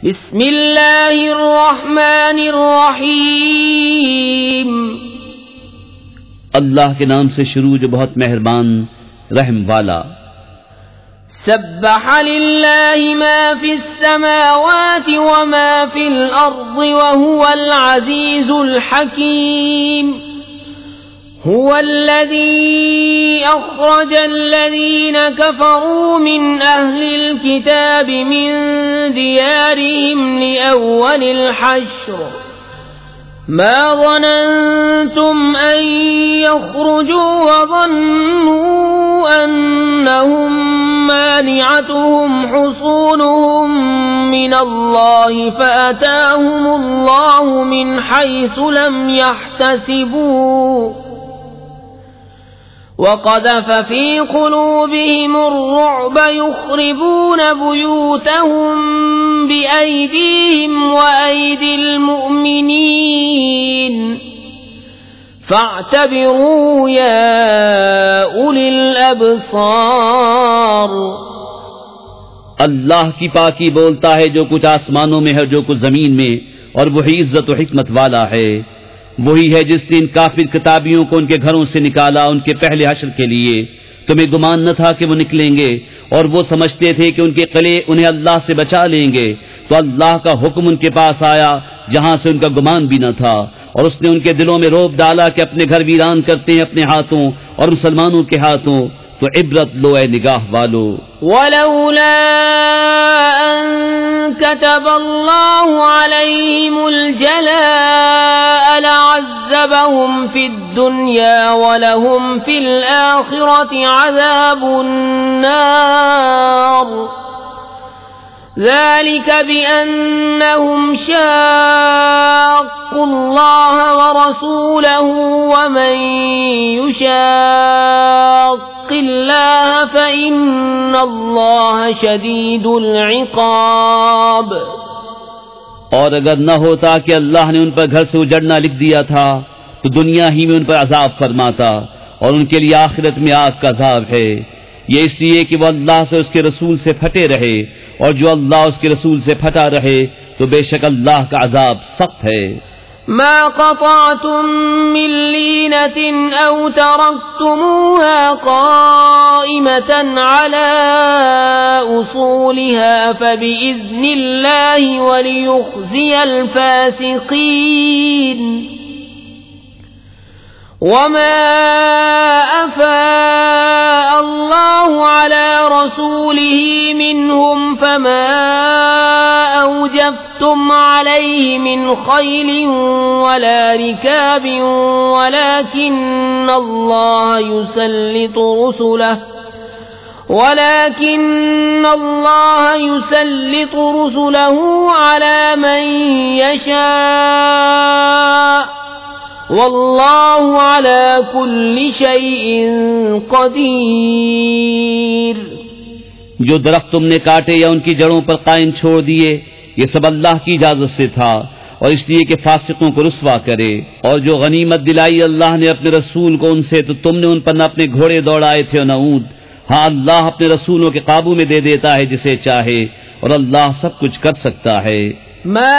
بسم اللہ الرحمن الرحیم، اللہ کے نام سے شروع جو بہت مہربان رحم والا۔ سبح للہ ما فی السماوات وما فی الارض وهو العزیز الحکیم، هو الذي أخرج الذين كفروا من أهل الكتاب من ديارهم لأول الحشر ما ظننتم أن يخرجوا وظنوا أنهم مانعتهم حصونهم من الله فأتاهم الله من حيث لم يحتسبوا وقذف في قلوبهم الرعب يخربون بيوتهم بأيديهم وأيدي المؤمنين فاعتبروا يا أولي الأبصار۔ اللہ کی پاکی بولتا ہے جو کچھ آسمانوں میں ہے جو کچھ زمین میں، اور وہی عزت و حکمت والا ہے۔ وہی ہے جس نے ان کافر کتابیوں کو ان کے گھروں سے نکالا ان کے پہلے حشر کے لیے۔ تمہیں گمان نہ تھا کہ وہ نکلیں گے، اور وہ سمجھتے تھے کہ ان کے قلعے انہیں اللہ سے بچا لیں گے، تو اللہ کا حکم ان کے پاس آیا جہاں سے ان کا گمان بھی نہ تھا، اور اس نے ان کے دلوں میں رعب ڈالا کہ اپنے گھر ویران کرتے ہیں اپنے ہاتھوں اور مسلمانوں کے ہاتھوں۔ تو عبرت لو اے نگاہ والو۔ ولولا ان كتب الله عليهم الجلاء لعذبهم في الدنيا ولهم في الآخرة عذاب النار، ذلك بأنهم شاقوا الله ورسوله ومن يشاق الله فإن الله شديد العقاب۔ اور اگر نہ ہوتا کہ اللہ نے ان پر گھر سے اجڑنا لکھ دیا تھا تو دنیا ہی میں ان پر عذاب فرماتا، اور ان کے لیے آخرت میں آگ کا عذاب ہے۔ یہ اس لیے کہ وہ اللہ سے اس کے رسول سے پھٹے رہے، اور جو اللہ اس کے رسول سے پھٹا رہے تو بے شک اللہ کا عذاب سخت ہے۔ ما قطعتم من لينة أو تركتموها قائمة على أصولها فبإذن الله وليخزي الفاسقين۔ وما أفاء الله على رسوله منهم فما أوجفتم عليه من خيل ولا ركاب ولكن الله يسلط رسله على من يشاء واللہ علی کل شیء قدیر۔ جو درخت تم نے کاٹے یا ان کی جڑوں پر قائم چھوڑ دیے یہ سب اللہ کی اجازت سے تھا، اور اس لیے کہ فاسقوں کو رسوا کرے۔ اور جو غنیمت دلائی اللہ نے اپنے رسول کو ان سے تو تم نے ان پر نہ اپنے گھوڑے دوڑائے تھے اور نہ اونٹ۔ ہاں اللہ اپنے رسولوں کے قابو میں دے دیتا ہے جسے چاہے، اور اللہ سب کچھ کر سکتا ہے۔ ما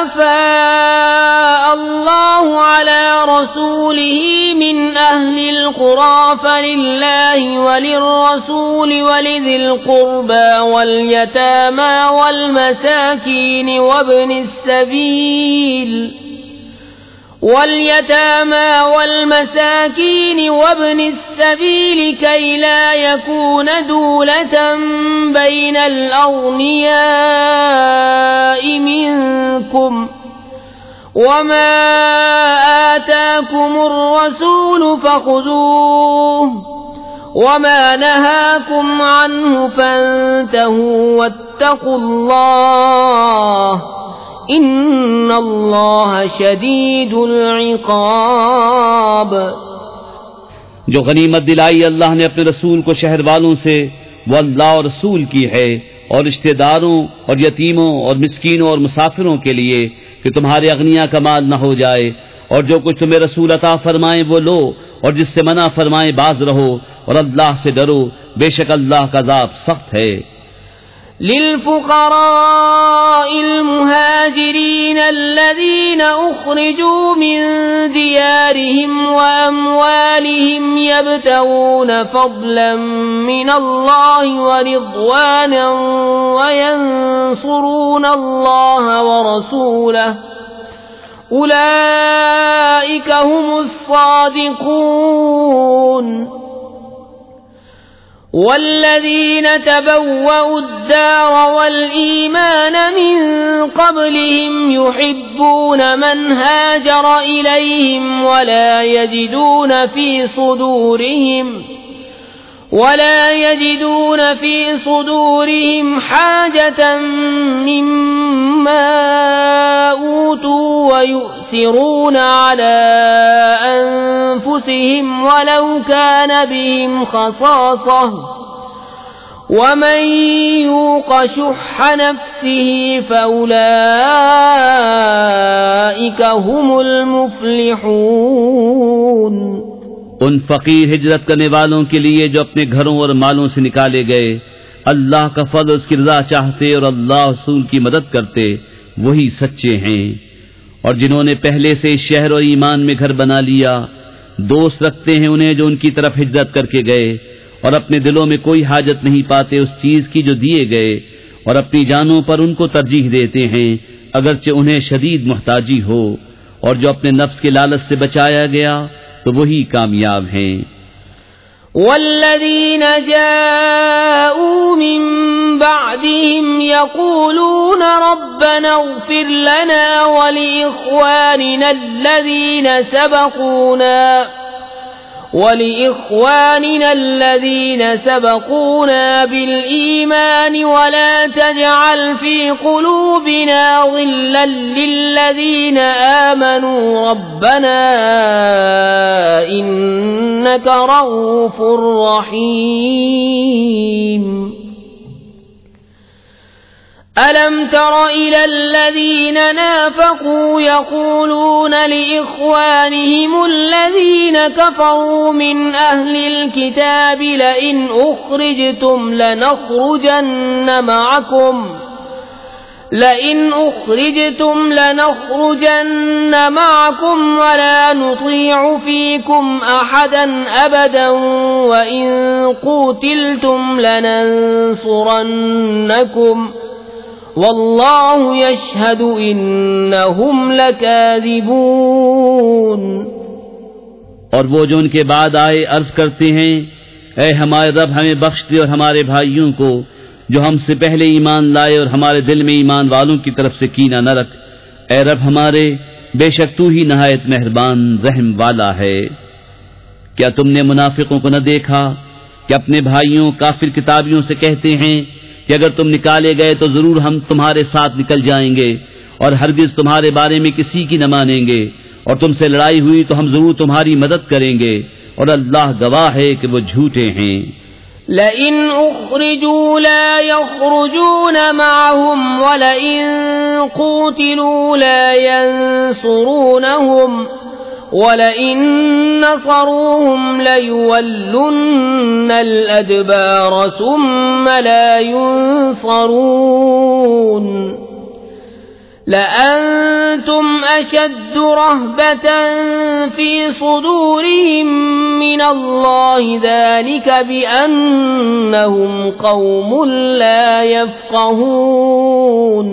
أفاء الله على رسوله من أهل القرى فلله وللرسول ولذي القربى واليتامى والمساكين وابن السبيل كي لا يكون دولة بين الأغنياء منكم، وما آتاكم الرسول فخذوه وما نهاكم عنه فانتهوا واتقوا الله ان اللہ شدید العقاب۔ جو غنیمت دلائی اللہ نے اپنے رسول کو شہر والوں سے وہ اللہ اور رسول کی ہے، اور رشتہ داروں اور یتیموں اور مسکینوں اور مسافروں کے لیے کہ تمہارے اغنیاء کا مال نہ ہو جائے، اور جو کچھ تمہیں رسول عطا فرمائیں وہ لو، اور جس سے منع فرمائیں باز رہو، اور اللہ سے ڈرو، بے شک اللہ کا عذاب سخت ہے۔ للفقراء المهاجرين الذين أخرجوا من ديارهم وأموالهم يبتغون فضلا من الله ورضوانا وينصرون الله ورسوله أولئك هم الصادقون والذين تبوأوا الدار والإيمان من قبلهم يحبون من هاجر إليهم ولا يجدون في صدورهم حاجة مما أوتوا ويؤثرون على أنفسهم ولو كان بهم خصاصة ومن يوق شح نفسه فأولئك هم المفلحون. ان فقیر ہجرت کرنے والوں کے لیے جو اپنے گھروں اور مالوں سے نکالے گئے اللہ کا فضل اس کی رضا چاہتے اور اللہ رسول کی مدد کرتے وہی سچے ہیں. اور جنہوں نے پہلے سے شہر اور ایمان میں گھر بنا لیا دوست رکھتے ہیں انہیں جو ان کی طرف ہجرت کر کے گئے اور اپنے دلوں میں کوئی حاجت نہیں پاتے اس چیز کی جو دیے گئے اور اپنی جانوں پر ان کو ترجیح دیتے ہیں اگرچہ انہیں شدید محتاجی ہو. اور جو اپنے نفس کے لالچ سے بچایا گیا تو وہی کامیاب ہیں. والذین جاءوا من بعدهم يقولون ربنا اغفر لنا ولإخواننا الذين سبقونا بالإيمان ولا تجعل في قلوبنا غلا للذين آمنوا ربنا إنك رؤوف رحيم. ألم تر إلى الذين نافقوا يقولون لإخوانهم الذين كفروا من أهل الكتاب لئن أخرجتم لنخرجن معكم ولا نطيع فيكم أحدا أبدا وإن قوتلتم لننصرنكم واللہ یشہد انہم لکاذبون. اور وہ جو ان کے بعد آئے عرض کرتے ہیں اے ہمارے رب ہمیں بخش دے اور ہمارے بھائیوں کو جو ہم سے پہلے ایمان لائے اور ہمارے دل میں ایمان والوں کی طرف سے کینہ نہ رکھ. اے رب ہمارے بے شک تو ہی نہایت مہربان رحم والا ہے. کیا تم نے منافقوں کو نہ دیکھا کہ اپنے بھائیوں کافر کتابیوں سے کہتے ہیں کہ اگر تم نکالے گئے تو ضرور ہم تمہارے ساتھ نکل جائیں گے اور ہرگز تمہارے بارے میں کسی کی نہ مانیں گے اور تم سے لڑائی ہوئی تو ہم ضرور تمہاری مدد کریں گے اور اللہ گواہ ہے کہ وہ جھوٹے ہیں. لئن اخرجوا لا يخرجون معهم ولئن قوتلوا لا ينصرونهم وَلَئِن نَّصَرُوهُمْ لَيُوَلُّنَّ الْأَدْبَارَ ثُمَّ لَا يُنصَرُونَ لَأَنتُمْ أَشَدُّ رَهْبَةً فِي صُدُورِهِم مِّنَ اللَّهِ ذَلِكَ بِأَنَّهُمْ قَوْمٌ لَّا يَفْقَهُونَ.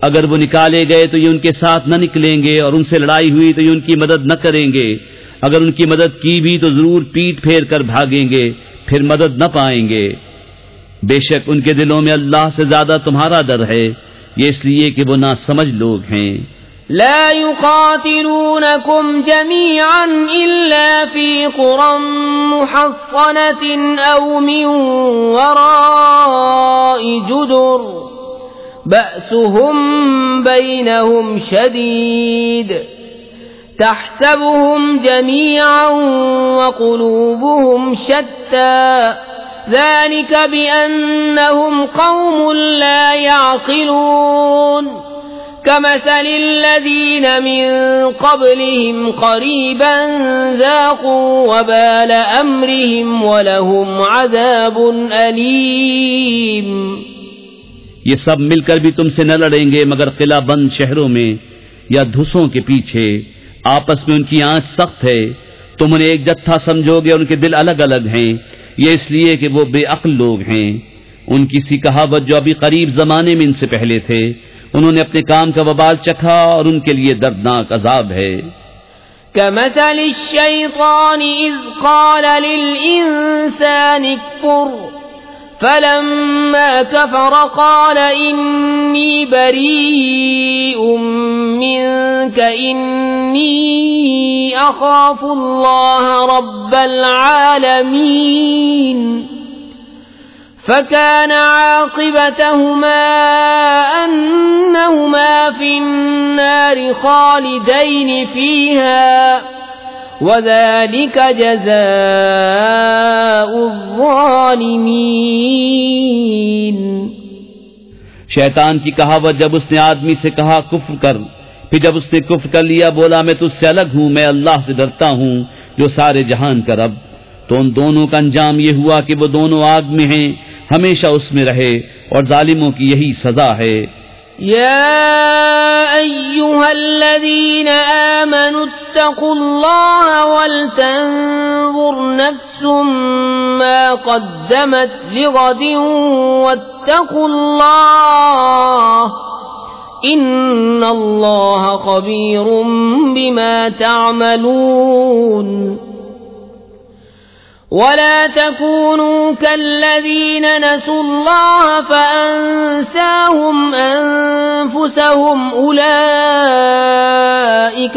اگر وہ نکالے گئے تو یہ ان کے ساتھ نہ نکلیں گے اور ان سے لڑائی ہوئی تو یہ ان کی مدد نہ کریں گے. اگر ان کی مدد کی بھی تو ضرور پیٹ پھیر کر بھاگیں گے پھر مدد نہ پائیں گے. بے شک ان کے دلوں میں اللہ سے زیادہ تمہارا ڈر ہے یہ اس لیے کہ وہ ناسمجھ لوگ ہیں. لا يقاتلونكم جميعا إلا في قرى محصنة أو من وراء جدر بأسهم بينهم شديد تحسبهم جميعا وقلوبهم شتى ذلك بأنهم قوم لا يعقلون كمثل الذين من قبلهم قريبا ذاقوا وبال أمرهم ولهم عذاب أليم۔ یہ سب مل کر بھی تم سے نہ لڑیں گے مگر قلعہ بند شہروں میں یا دھسوں کے پیچھے، آپس میں ان کی آنچ سخت ہے، تم انہیں ایک جتھا سمجھو گے، ان کے دل الگ الگ ہیں، یہ اس لیے کہ وہ بے عقل لوگ ہیں۔ ان کی سی کہاوت جو ابھی قریب زمانے میں ان سے پہلے تھے، انہوں نے اپنے کام کا وبال چکھا اور ان کے لیے دردناک عذاب ہے۔ كمثل الشيطان إذ قال للإنسان اكفر فلما كفر قال إني بريء منك إني أخاف الله رب العالمين فكان عاقبتهما أنهما في النار خالدين فيها وذلك جزاء الظالمين۔ شیطان کی کہاوت جب اس نے آدمی سے کہا کفر کر، پھر جب اس نے کفر کر لیا بولا میں تجھ سے الگ ہوں، میں اللہ سے ڈرتا ہوں جو سارے جہان کا رب، تو ان دونوں کا انجام یہ ہوا کہ وہ دونوں آگ میں ہیں، ہمیشہ اس میں رہے، اور ظالموں کی یہی سزا ہے۔ يا أيها الذين آمنوا اتقوا الله ولتنظر نفس ما قدمت لغد واتقوا الله إن الله خبير بما تعملون۔ ولا تكونوا كالذين نسوا الله فأنساهم أنفسهم أولئك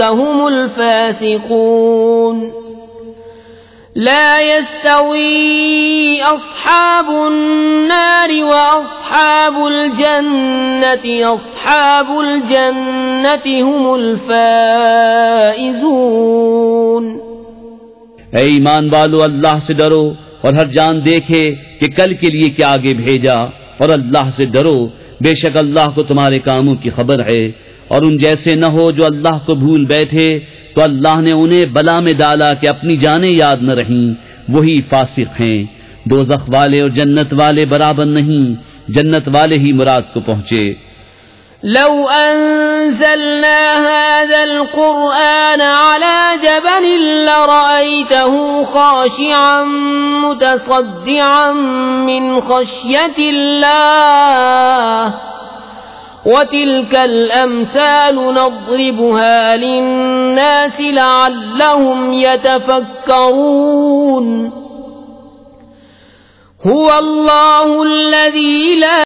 هم الفاسقون۔ لا يستوي أصحاب النار وأصحاب الجنة أصحاب الجنة هم الفائزون۔ اے ایمان والو اللہ سے ڈرو اور ہر جان دیکھے کہ کل کے لیے کیا آگے بھیجا، اور اللہ سے ڈرو، بے شک اللہ کو تمہارے کاموں کی خبر ہے، اور ان جیسے نہ ہو جو اللہ کو بھول بیٹھے تو اللہ نے انہیں بلا میں ڈالا کہ اپنی جانیں یاد نہ رہیں، وہی فاسق ہیں۔ دوزخ والے اور جنت والے برابر نہیں، جنت والے ہی مراد کو پہنچے۔ لو أنزلنا هذا القرآن على جبل لرأيته خاشعا متصدعا من خشية الله وتلك الأمثال نضربها للناس لعلهم يتفكرون۔ هو الله الذي لا